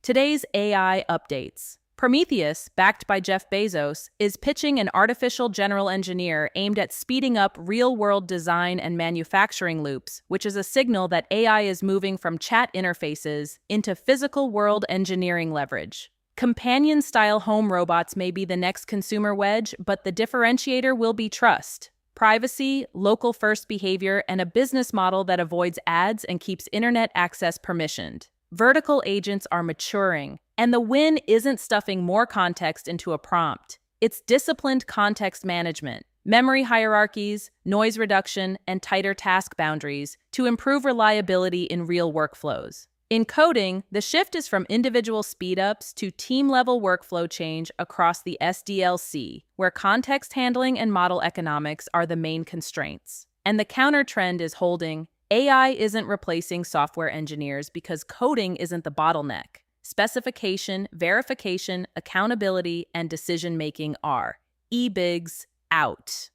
Today's AI updates. Prometheus, backed by Jeff Bezos, is pitching an artificial general engineer aimed at speeding up real-world design and manufacturing loops, which is a signal that AI is moving from chat interfaces into physical world engineering leverage. Companion-style home robots may be the next consumer wedge, but the differentiator will be trust, privacy, local-first behavior, and a business model that avoids ads and keeps internet access permissioned. Vertical agents are maturing, and the win isn't stuffing more context into a prompt. It's disciplined context management, memory hierarchies, noise reduction, and tighter task boundaries to improve reliability in real workflows. In coding, the shift is from individual speedups to team-level workflow change across the SDLC, where context handling and model economics are the main constraints. And the counter trend is holding. AI isn't replacing software engineers because coding isn't the bottleneck. Specification, verification, accountability, and decision-making are. eBigs out.